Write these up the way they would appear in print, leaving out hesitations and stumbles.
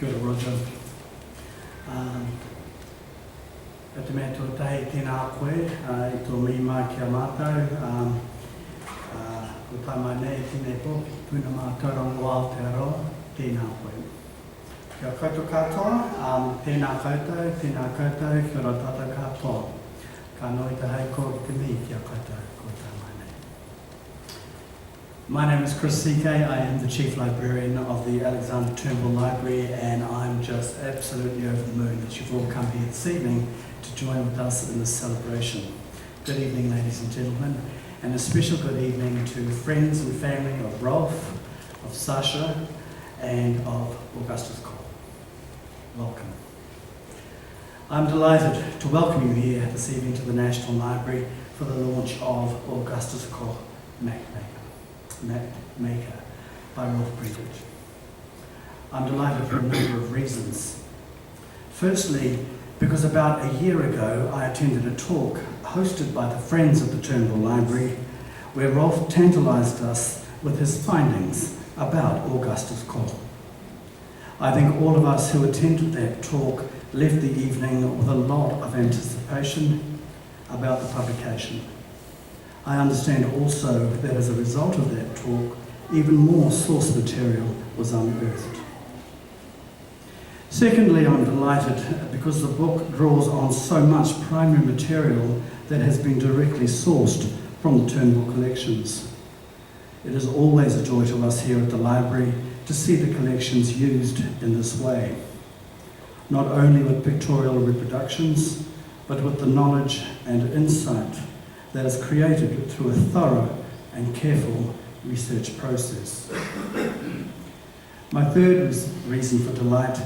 Kia ora, Roger. E te mea tuatahi tēnā koe, I tō mi mā kia mātou. Ko tā mai nei tēnei poki, puna mā tauranga o Aotearoa, tēnā koe. Kia koutou katoa, tēnā koutou, kia ora tātou katoa. Ka noi te hei kōru te mi kia koutou, ko tā mai nei. My name is Chris CK. I am the Chief Librarian of the Alexander Turnbull Library, and I'm just absolutely over the moon that you've all come here this evening to join with us in this celebration. Good evening, ladies and gentlemen, and a special good evening to friends and family of Rolf, of Sascha, and of Augustus Koch. Welcome. I'm delighted to welcome you here this evening to the National Library for the launch of Augustus Koch Mapmaker by Rolf Brednich. I'm delighted for a number of reasons. Firstly, because about a year ago I attended a talk hosted by the Friends of the Turnbull Library where Rolf tantalised us with his findings about Augustus Koch. I think all of us who attended that talk left the evening with a lot of anticipation about the publication. I understand also that as a result of that talk, even more source material was unearthed. Secondly, I'm delighted because the book draws on so much primary material that has been directly sourced from the Turnbull collections. It is always a joy to us here at the library to see the collections used in this way, not only with pictorial reproductions, but with the knowledge and insight that is created through a thorough and careful research process. My third reason for delight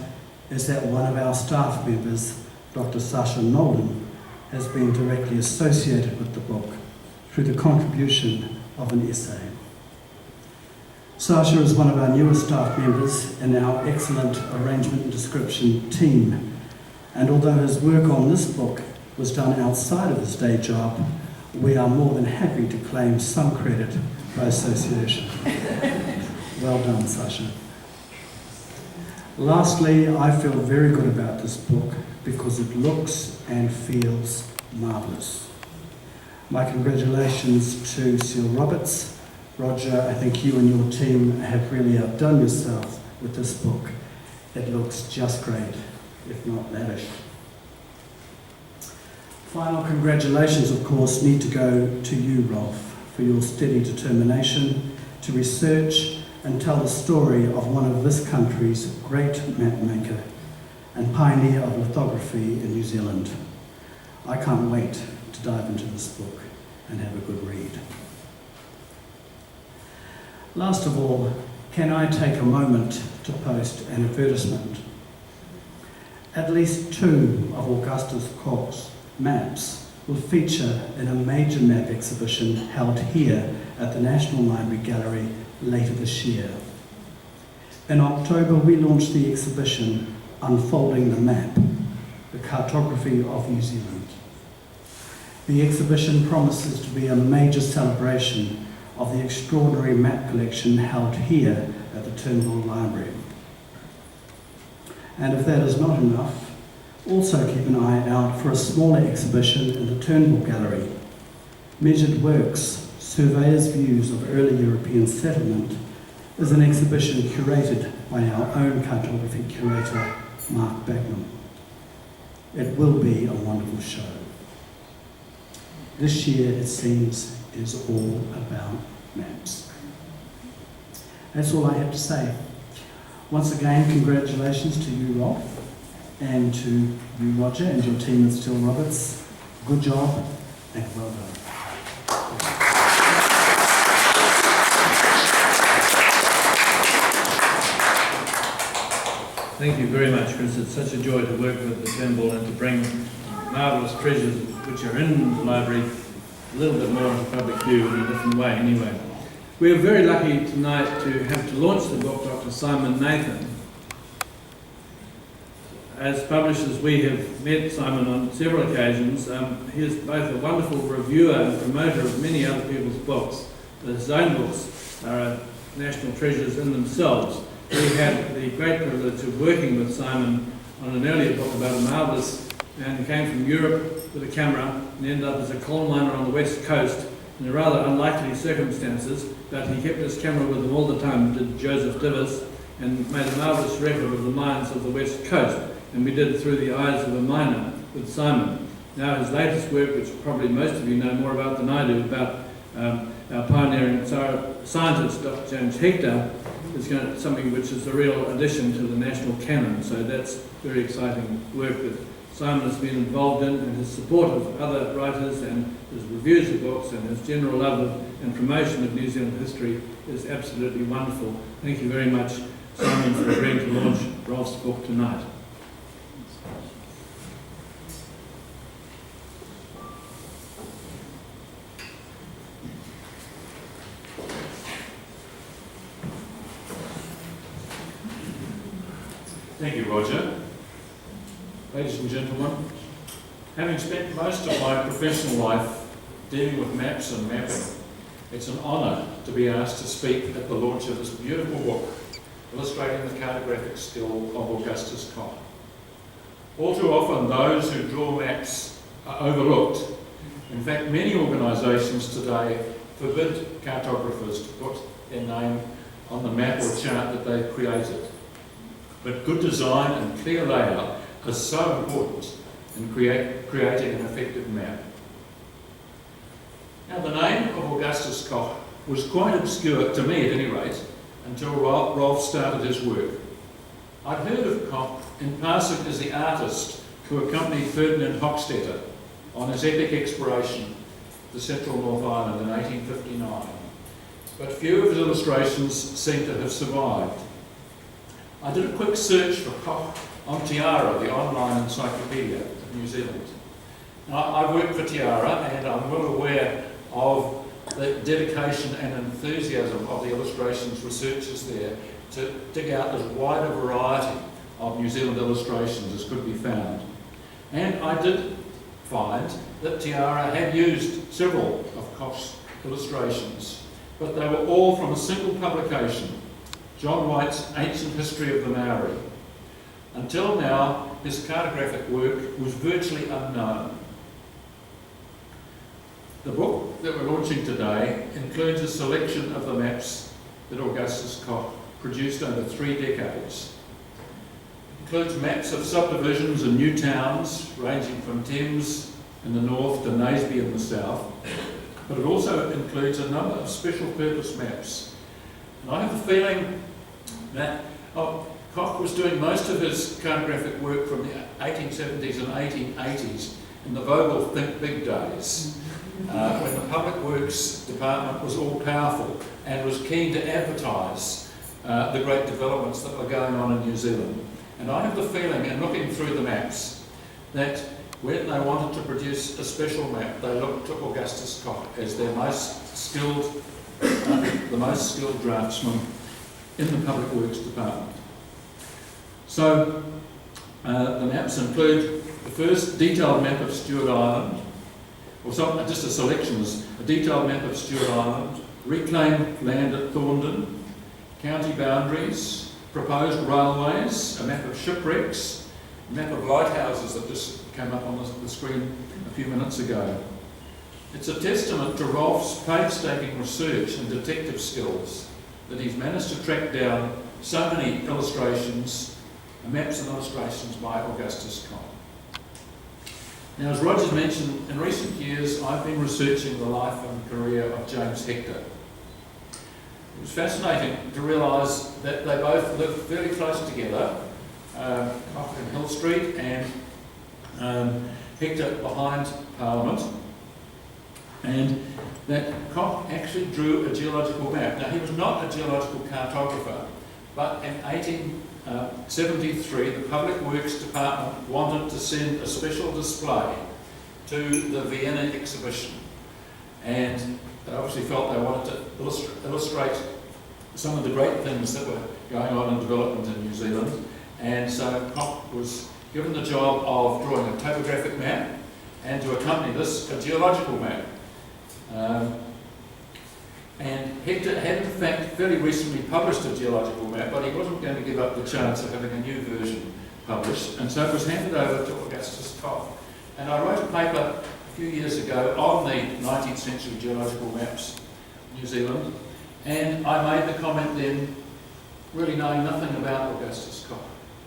is that one of our staff members, Dr. Sascha Nolden, has been directly associated with the book through the contribution of an essay. Sascha is one of our newer staff members in our excellent arrangement and description team, and although his work on this book was done outside of his day job, we are more than happy to claim some credit by association. Well done, Sascha. Lastly, I feel very good about this book because it looks and feels marvellous. My congratulations to Seal Roberts. Roger, I think you and your team have really outdone yourself with this book. It looks just great, if not lavish. Final congratulations, of course, need to go to you, Rolf, for your steady determination to research and tell the story of one of this country's great mapmaker and pioneer of lithography in New Zealand. I can't wait to dive into this book and have a good read. Last of all, can I take a moment to post an advertisement? At least two of Augustus Koch's maps will feature in a major map exhibition held here at the National Library Gallery later this year. In October, we launched the exhibition Unfolding the Map, the Cartography of New Zealand. The exhibition promises to be a major celebration of the extraordinary map collection held here at the Turnbull Library. And if that is not enough, also keep an eye out for a smaller exhibition in the Turnbull Gallery. Measured Works, Surveyors' Views of Early European Settlement, is an exhibition curated by our own cartography curator, Mark Bagnall. It will be a wonderful show. This year, it seems, is all about maps. That's all I have to say. Once again, congratulations to you, Rolf, and to you, Roger, and your team at Still Roberts. Good job, and well done. Thank you very much, Chris. It's such a joy to work with the Turnbull and to bring marvellous treasures which are in the library a little bit more into public view in a different way anyway. We are very lucky tonight to have to launch the book Dr. Simon Nathan. As publishers, we have met Simon on several occasions. He is both a wonderful reviewer and promoter of many other people's books. His own books are national treasures in themselves. we had the great privilege of working with Simon on an earlier book about a marvellous man who came from Europe with a camera and ended up as a coal miner on the west coast in rather unlikely circumstances, but he kept his camera with him all the time, did Joseph Divis, and made a marvellous record of the mines of the west coast. And we did it through the eyes of a miner with Simon. Now his latest work, which probably most of you know more about than I do, about our pioneering scientist, Dr. James Hector, is something which is a real addition to the national canon. So that's very exciting work that Simon has been involved in, and his support of other writers and his reviews of books and his general love of and promotion of New Zealand history is absolutely wonderful. Thank you very much, Simon, for agreeing to launch Rolf's book tonight. Thank you, Roger. Ladies and gentlemen, having spent most of my professional life dealing with maps and mapping, it's an honour to be asked to speak at the launch of this beautiful book illustrating the cartographic skill of Augustus Koch. All too often those who draw maps are overlooked. In fact, many organisations today forbid cartographers to put their name on the map or chart that they've created. But good design and clear layout are so important in creating an effective map. Now, the name of Augustus Koch was quite obscure, to me at any rate, until Rolf started his work. I'd heard of Koch in passing as the artist who accompanied Ferdinand Hochstetter on his epic exploration to central North Island in 1859, but few of his illustrations seem to have survived. I did a quick search for Koch on Tiara, the online encyclopedia of New Zealand. Now, I work for Tiara, and I'm well aware of the dedication and enthusiasm of the illustrations researchers there to dig out as wide a variety of New Zealand illustrations as could be found. And I did find that Tiara had used several of Koch's illustrations, but they were all from a single publication, John White's Ancient History of the Maori. Until now, his cartographic work was virtually unknown. The book that we're launching today includes a selection of the maps that Augustus Koch produced over 3 decades. It includes maps of subdivisions and new towns ranging from Thames in the north to Naseby in the south, but it also includes a number of special purpose maps. And I have a feeling that Koch was doing most of his cartographic work from the 1870s and 1880s in the Vogel Think Big days, when the Public Works Department was all powerful and was keen to advertise the great developments that were going on in New Zealand. And I have the feeling, in looking through the maps, that when they wanted to produce a special map, they looked to Augustus Koch as their most skilled, the most skilled draftsman in the Public Works Department. So the maps include the first detailed map of Stewart Island, or just a selection, a detailed map of Stewart Island, reclaimed land at Thorndon, county boundaries, proposed railways, a map of shipwrecks, a map of lighthouses that just came up on the screen a few minutes ago. It's a testament to Rolf's painstaking research and detective skills that he's managed to track down so many illustrations, maps and illustrations by Augustus Koch. Now, as Roger's mentioned, in recent years I've been researching the life and career of James Hector. It was fascinating to realise that they both lived very close together, Koch in Hill Street and Hector behind Parliament, and that Koch actually drew a geological map. Now, he was not a geological cartographer, but in 1873 the Public Works Department wanted to send a special display to the Vienna exhibition, and they obviously felt they wanted to illustrate some of the great things that were going on in development in New Zealand, and so Koch was given the job of drawing a topographic map and to accompany this, a geological map. And Hector had in fact very recently published a geological map, but he wasn't going to give up the chance of having a new version published, and so it was handed over to Augustus Koch. And I wrote a paper a few years ago on the 19th century geological maps of New Zealand, and I made the comment then, really knowing nothing about Augustus Koch,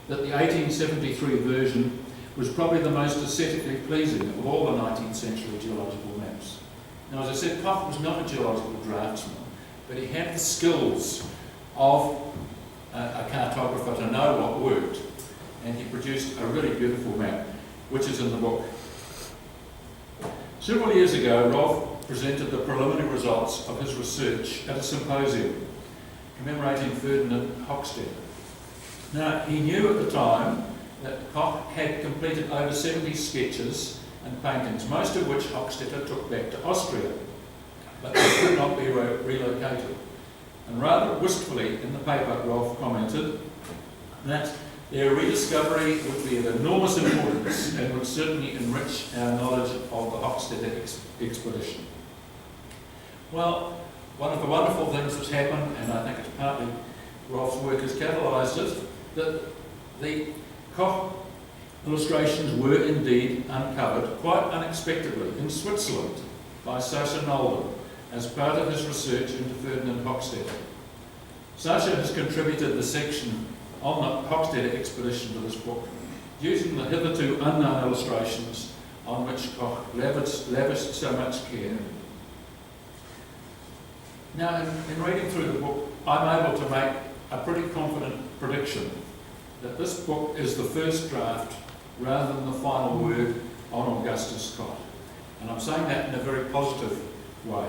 that the 1873 version was probably the most aesthetically pleasing of all the 19th century geological maps. Now, as I said, Koch was not a geological draftsman, but he had the skills of a cartographer to know what worked, and he produced a really beautiful map, which is in the book. Several years ago, Rolf presented the preliminary results of his research at a symposium commemorating Ferdinand Hochstetter. Now, he knew at the time that Koch had completed over 70 sketches and paintings, most of which Hochstetter took back to Austria, but they could not be relocated. And rather wistfully in the paper, Rolf commented that their rediscovery would be of enormous importance and would certainly enrich our knowledge of the Hochstetter expedition. Well, one of the wonderful things that's happened, and I think it's partly Rolf's work has catalysed it, that the Koch illustrations were indeed uncovered quite unexpectedly in Switzerland by Sascha Nolden as part of his research into Ferdinand Hochstetter. Sascha has contributed the section on the Hochstetter expedition to this book, using the hitherto unknown illustrations on which Koch lavished so much care. Now, in reading through the book, I'm able to make a pretty confident prediction that this book is the first draft rather than the final word on Augustus Koch. And I'm saying that in a very positive way.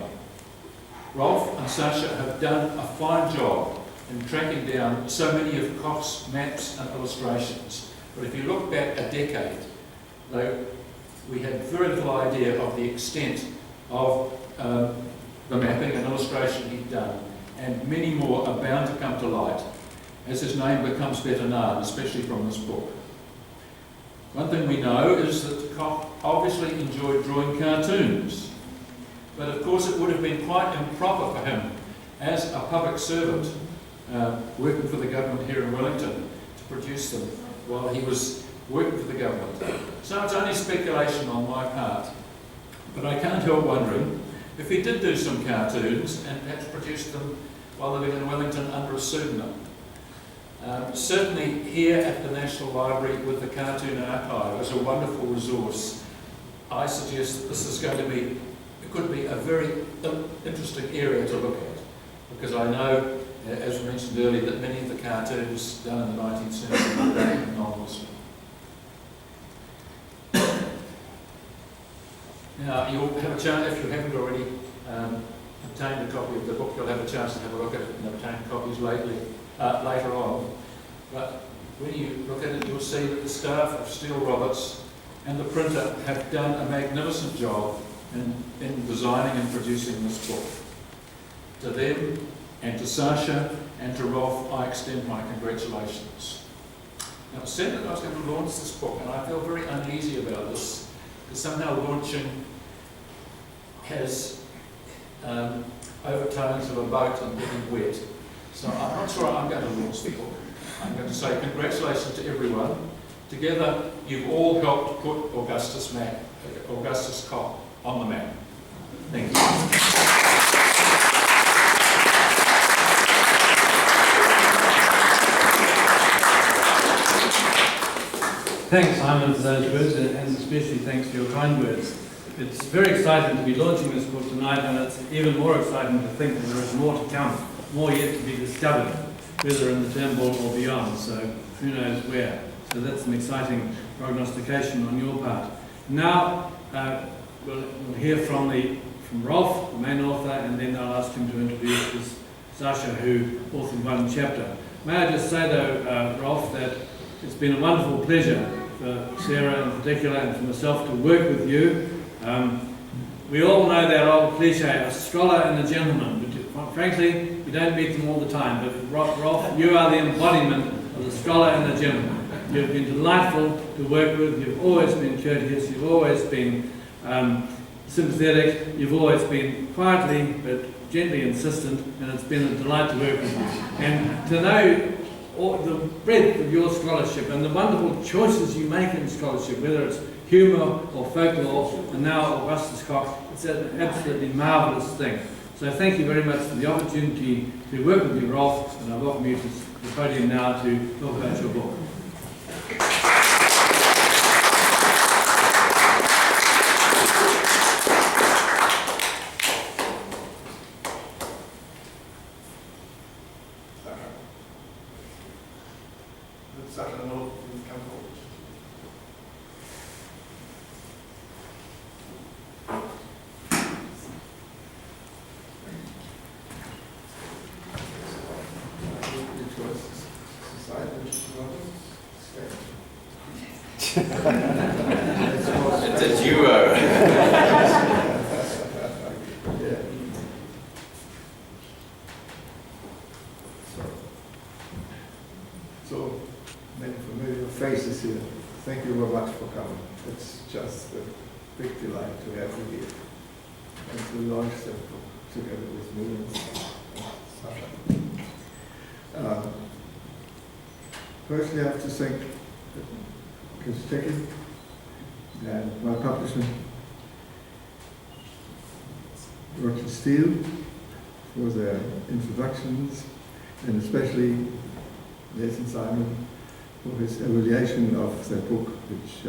Rolf and Sascha have done a fine job in tracking down so many of Koch's maps and illustrations. But if you look back a decade, though, we had very little idea of the extent of the mapping and illustration he'd done, and many more are bound to come to light as his name becomes better known, especially from this book. One thing we know is that Koch obviously enjoyed drawing cartoons, but of course it would have been quite improper for him as a public servant working for the government here in Wellington to produce them while he was working for the government. So it's only speculation on my part, but I can't help wondering if he did do some cartoons and perhaps produced them while living in Wellington under a pseudonym. Certainly here at the National Library with the Cartoon Archive is a wonderful resource. I suggest that this is going to be, it could be a very interesting area to look at, because I know, as we mentioned earlier, that many of the cartoons done in the 19th century were very novels. Now, you'll have a chance, if you haven't already obtained a copy of the book, you'll have a chance to have a look at it and obtain copies later on. But when you look at it, you'll see that the staff of Steele Roberts and the printer have done a magnificent job in designing and producing this book. To them, and to Sascha, and to Rolf, I extend my congratulations. Now, I said that I was going to launch this book, and I feel very uneasy about this, because somehow launching has overtones of a boat and getting wet. So I'm not sure I'm going to launch the book. I'm going to say congratulations to everyone. Together, you've all helped put Augustus Koch on the map. Thank you. Thanks, Simon, for those words, and especially thanks for your kind words. It's very exciting to be launching this book tonight, and it's even more exciting to think that there is more to come, more yet to be discovered, whether in the Turnbull or beyond, so who knows where. So that's an exciting prognostication on your part. Now, we'll hear from Rolf, the main author, and then I'll ask him to introduce Sascha, who authored one chapter. May I just say, though, Rolf, that it's been a wonderful pleasure for Sarah in particular and for myself to work with you. We all know that old cliche, a scholar and a gentleman. But frankly, we don't meet them all the time. But Rolf, you are the embodiment of the scholar and the gentleman. You've been delightful to work with. You've always been courteous. You've always been sympathetic. You've always been quietly but gently insistent, and it's been a delight to work with you. And to know the breadth of your scholarship and the wonderful choices you make in scholarship, whether it's humour or folklore, and now Augustus Koch, it's an absolutely marvellous thing. So thank you very much for the opportunity to work with you, Rolf, and I welcome you to the podium now to talk about your book. Sascha Nolden, please come forward. Your choices. Decide which one to stay. It's a duo. Yeah. So many familiar faces here. Thank you very much for coming. It's just a big delight to have you here and to launch the book together with me and Sascha. Firstly, I have to thank Augustus and my publisher, Roger Steele, for their introductions, and especially Nathan Simon for his evaluation of the book, which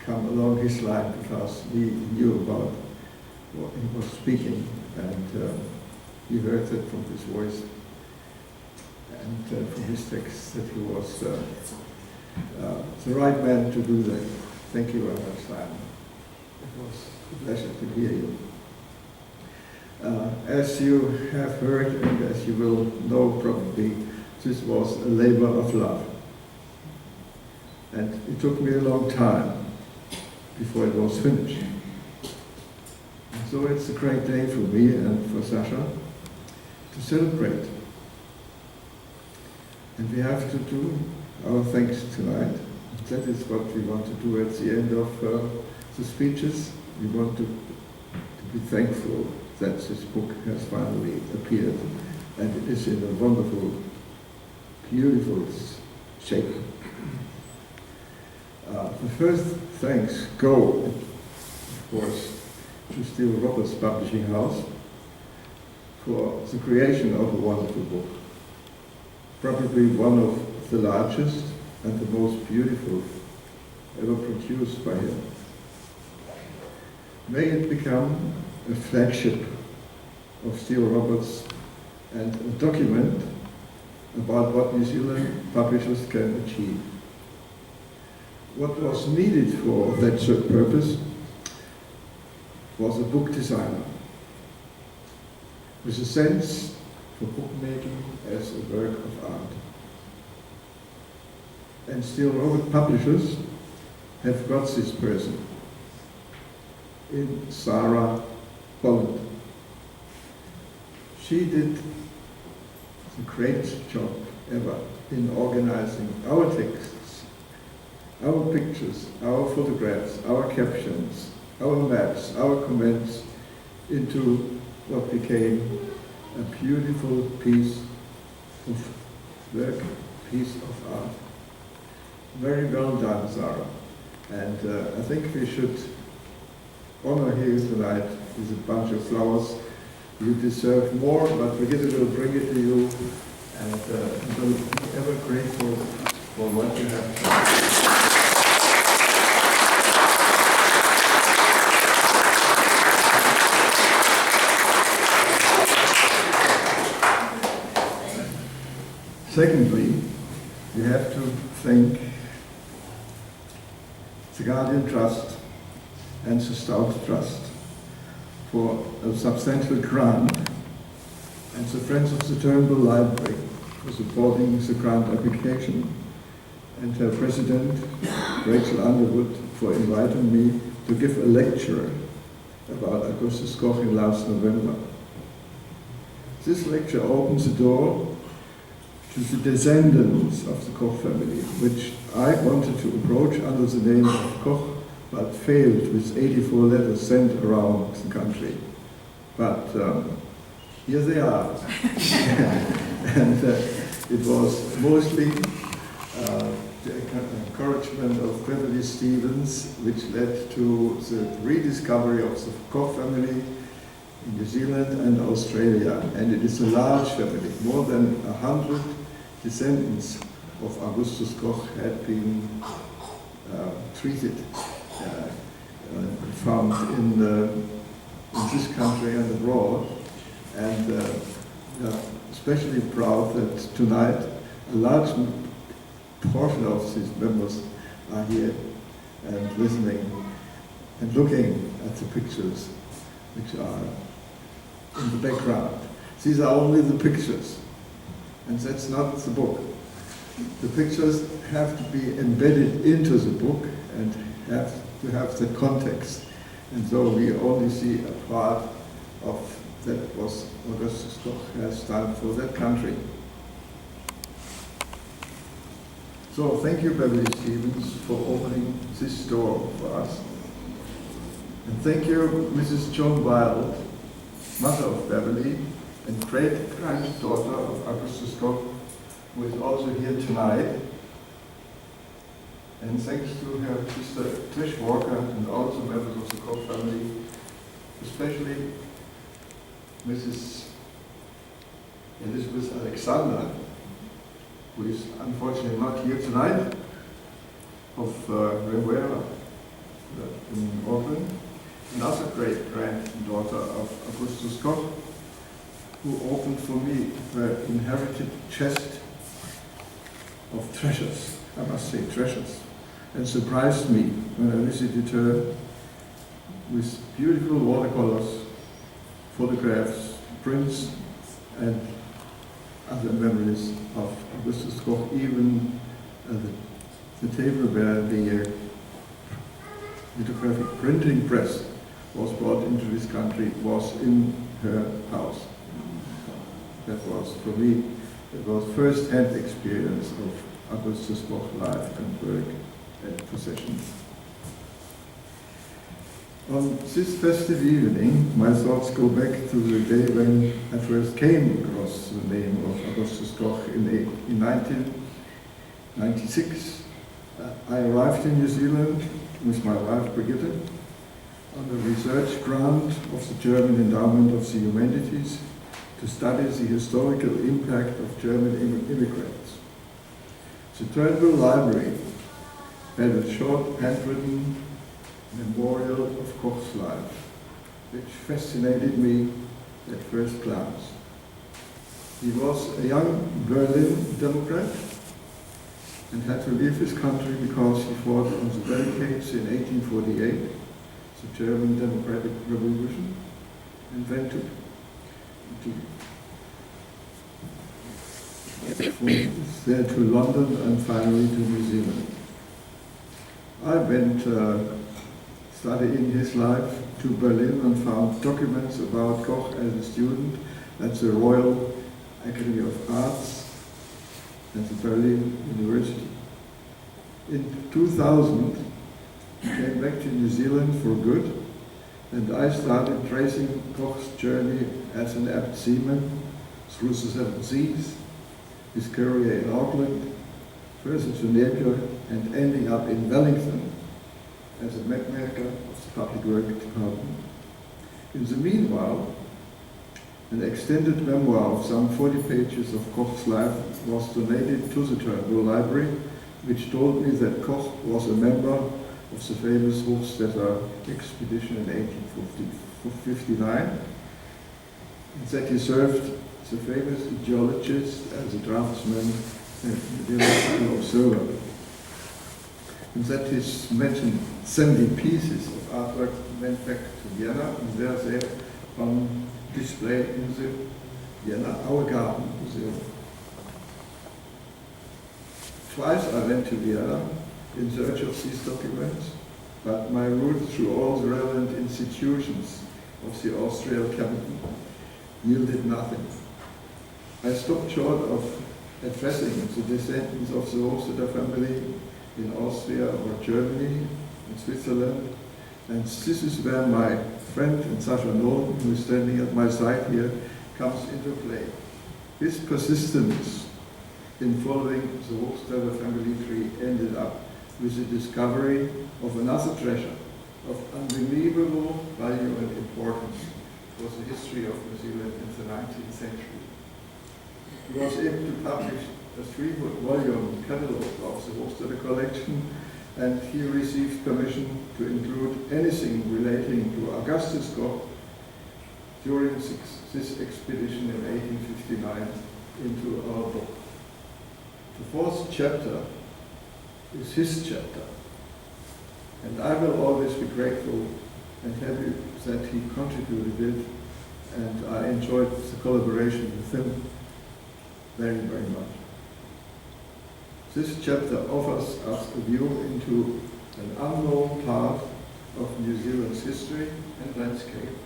come along his line because we knew about what he was speaking, and we heard that from his voice and from his text that he was the right man to do that. Thank you very much, Simon. It was a pleasure to hear you. As you have heard, and as you will know probably, this was a labor of love. And it took me a long time before it was finished. And so it's a great day for me and for Sascha to celebrate. And we have to do our thanks tonight. That is what we want to do at the end of the speeches. We want to be thankful that this book has finally appeared, and it is in a wonderful, beautiful shape. The first thanks go, of course, to Steele Roberts Publishing House for the creation of a wonderful book. Probably one of the largest and the most beautiful ever produced by him. May it become a flagship of Steele Roberts and a document about what New Zealand publishers can achieve. What was needed for that purpose was a book designer with a sense for bookmaking as a work of art. And Steele Roberts publishers have got this person in Sarah Poland. She did the greatest job ever in organizing our texts, our pictures, our photographs, our captions, our maps, our comments into what became a beautiful piece of work, piece of art. Very well done, Sarah. And I think we should honor you tonight with a bunch of flowers. You deserve more, but Brigitte will bring it to you, and we'll be ever grateful for what you have done. Secondly, we have to thank the Guardian Trust and the Stout Trust for a substantial grant, and the Friends of the Turnbull Library for supporting the grant application, and her president, Rachel Underwood, for inviting me to give a lecture about Augustus Koch in last November. This lecture opens the door to the descendants of the Koch family, which I wanted to approach under the name of Koch, but failed with 84 letters sent around the country. But here they are. And it was mostly the encouragement of Beverly Stevens which led to the rediscovery of the Koch family in New Zealand and Australia. And it is a large family. More than 100 descendants of Augustus Koch had been treated found in this country and abroad, and especially proud that tonight a large portion of these members are here and listening and looking at the pictures which are in the background. These are only the pictures, and that's not the book. The pictures have to be embedded into the book and have to have the context. And so we only see a part of that was Augustus Koch has done for that country. So thank you, Beverly Stevens, for opening this door for us. And thank you, Mrs. John Wilde, mother of Beverly and great-granddaughter of Augustus Koch, who is also here tonight. And thanks to her sister Trish Walker and also members of the Koch family, especially Mrs. Elizabeth Alexander, who is unfortunately not here tonight, of Rivera in Auckland, another great-granddaughter of Augustus Koch, who opened for me her inherited chest of treasures, I must say treasures, and surprised me when I visited her with beautiful watercolors, photographs, prints, and other memories of Augustus Koch. Even the table where the lithographic printing press was brought into this country was in her house. That was, for me, it was first-hand experience of Augustus Koch life and work and possessions. On this festive evening, my thoughts go back to the day when I first came across the name of Augustus Koch in 1996. I arrived in New Zealand with my wife Brigitte on a research grant of the German Endowment of the Humanities to study the historical impact of German immigrants. The Turnbull Library had a short handwritten memorial of Koch's life, which fascinated me at first glance. He was a young Berlin Democrat and had to leave his country because he fought on the barricades in 1848, the German Democratic Revolution, and went there to London and finally to New Zealand. I went studying his life to Berlin and found documents about Koch as a student at the Royal Academy of Arts and the Berlin University. In 2000, he came back to New Zealand for good, and I started tracing Koch's journey as an apt seaman through the seven seas, his career in Auckland, further to Napier, and ending up in Wellington as a mapmaker of the Public Works Department. In the meanwhile, an extended memoir of some 40 pages of Koch's life was donated to the Turnbull Library, which told me that Koch was a member of the famous Hochstädter expedition in 1859, and that he served the famous geologist as a draftsman and an observer. And that his mentioned 70 pieces of artwork went back to Vienna, and they are there on display in the Vienna Our Garden Museum. Twice I went to Vienna in search of these documents, but my route through all the relevant institutions of the Austrian capital yielded nothing. I stopped short of addressing the descendants of the Hochstädter family in Austria or Germany, in Switzerland, And this is where my friend and Sascha Nolden, who is standing at my side here, comes into play. His persistence in following the Hochstetter family tree ended up with the discovery of another treasure of unbelievable value and importance for the history of New Zealand in the 19th century. He was able to publish a 3-volume catalogue of the Hochstetter collection, and he received permission to include anything relating to Augustus Koch during this expedition in 1859 into our book. The 4th chapter is his chapter, and I will always be grateful and happy that he contributed it, and I enjoyed the collaboration with him very, very much. This chapter offers us a view into an unknown part of New Zealand's history and landscape,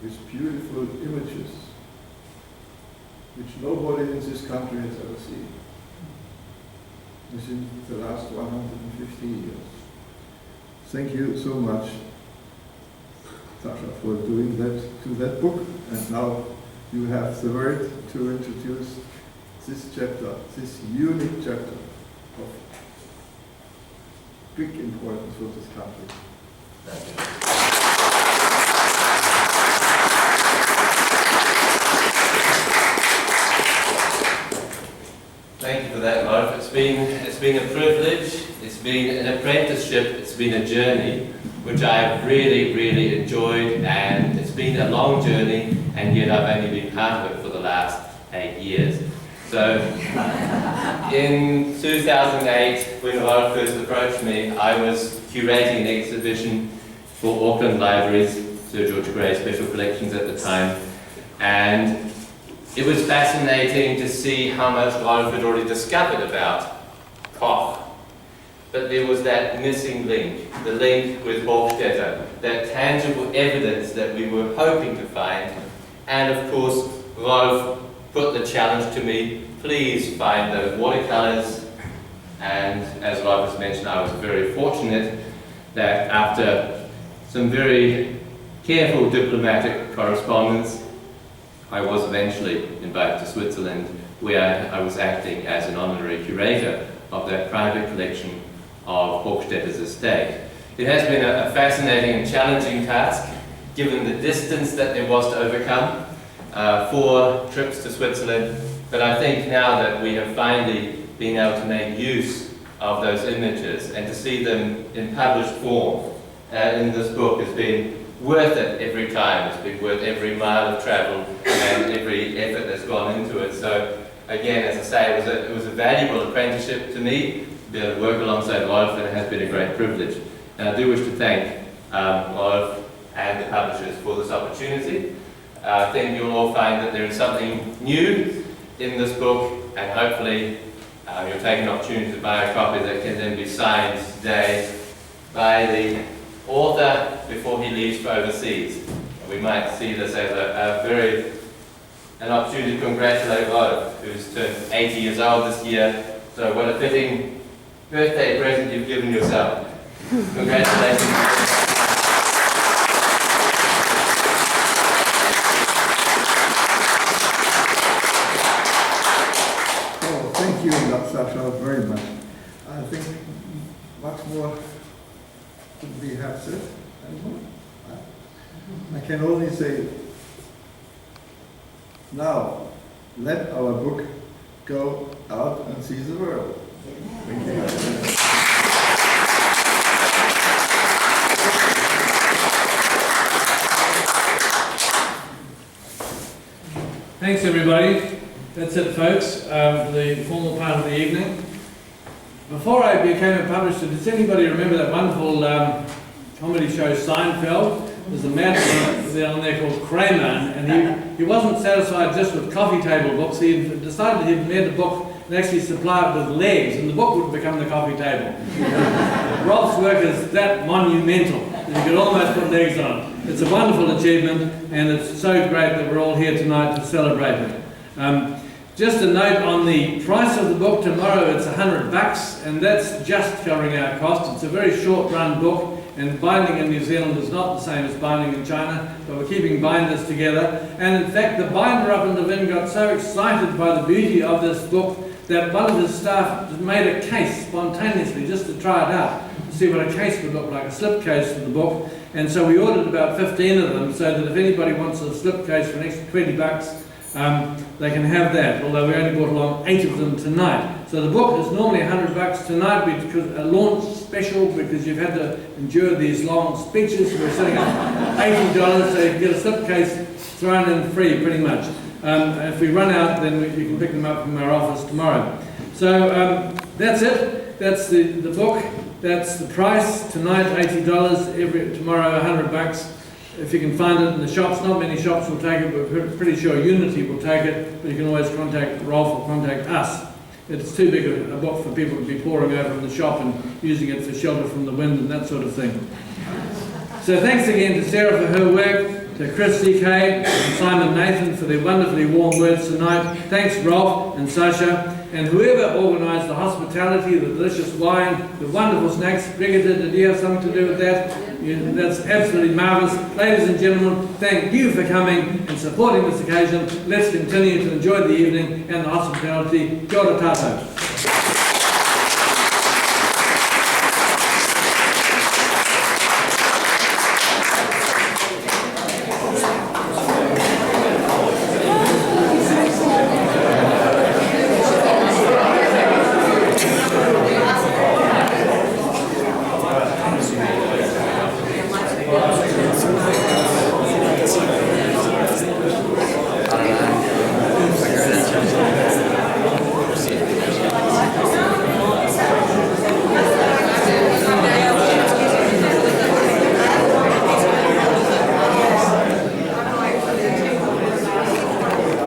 with beautiful images which nobody in this country has ever seen within the last 150 years. Thank you so much, Sascha, for doing that to that book. And now you have the word to introduce this chapter, this unique chapter of big importance for this country. Thank you for that, Rolf. It's been a privilege, it's been an apprenticeship, it's been a journey which I've really, really enjoyed, and it's been a long journey, and yet I've only been part of it for the last 8 years. So, in 2008, when Rolf first approached me, I was curating an exhibition for Auckland Libraries, Sir George Grey Special Collections at the time, and it was fascinating to see how much Rolf had already discovered about Koch. But there was that missing link, the link with Hochstetter, that tangible evidence that we were hoping to find. And of course, Rolf put the challenge to me, please find those watercolors. And as Rolf has mentioned, I was very fortunate that after some very careful diplomatic correspondence, I was eventually invited to Switzerland, where I was acting as an honorary curator of that private collection of Hochstetter's estate. It has been a fascinating and challenging task, given the distance that there was to overcome, 4 trips to Switzerland, but I think now that we have finally been able to make use of those images and to see them in published form in this book has been worth it every time. It's been worth every mile of travel and every effort that's gone into it. So again, as I say, it was a valuable apprenticeship to me, to be able to work alongside Rolf, and it has been a great privilege. And I do wish to thank Rolf and the publishers for this opportunity. I think you'll all find that there is something new in this book, and hopefully you'll take an opportunity to buy a copy that can then be signed today by the author before he leaves for overseas. We might see this as an opportunity to congratulate Rolf, who's turned 80 years old this year. So what a fitting birthday present you've given yourself. Congratulations. Thank you, Sascha, very much. I think much more could be have said. I can only say, now, let our book go out and see the world. Thank you. Thanks everybody. That's it folks, the formal part of the evening. Before I became a publisher, does anybody remember that wonderful comedy show Seinfeld? There's a man on there called Kramer, and he wasn't satisfied just with coffee table books. He decided he'd made a book and actually supply it with legs, and the book would become the coffee table. Rolf's work is that monumental, you could almost put legs on it. It's a wonderful achievement, and it's so great that we're all here tonight to celebrate it. Just a note on the price of the book. Tomorrow it's $100, and that's just covering our cost. It's a very short run book, and binding in New Zealand is not the same as binding in China, but we're keeping binders together. And in fact, the binder up in Levin got so excited by the beauty of this book that one of his staff made a case spontaneously just to try it out, to see what a case would look like, a slipcase for the book. And so we ordered about 15 of them, so that if anybody wants a slipcase for an extra $20, they can have that, although we only brought along 8 of them tonight. So the book is normally $100 tonight, because a launch special, because you've had to endure these long speeches. We're sitting at $80, so you can get a slipcase thrown in free, pretty much. If we run out, then you can pick them up from our office tomorrow. So that's it. That's the book. That's the price. Tonight, $80. Tomorrow, $100. If you can find it in the shops, not many shops will take it, but we're pretty sure Unity will take it. But you can always contact Rolf or contact us. It's too big a book for people to be pouring over in the shop and using it for shelter from the wind and that sort of thing. So thanks again to Sarah for her work, to Chris CK and Simon Nathan for their wonderfully warm words tonight. Thanks Rolf and Sascha, and whoever organised the hospitality, the delicious wine, the wonderful snacks. Brigitte, did you have something to do with that? That's absolutely marvellous. Ladies and gentlemen, thank you for coming and supporting this occasion. Let's continue to enjoy the evening and the hospitality. Kia ora tātou.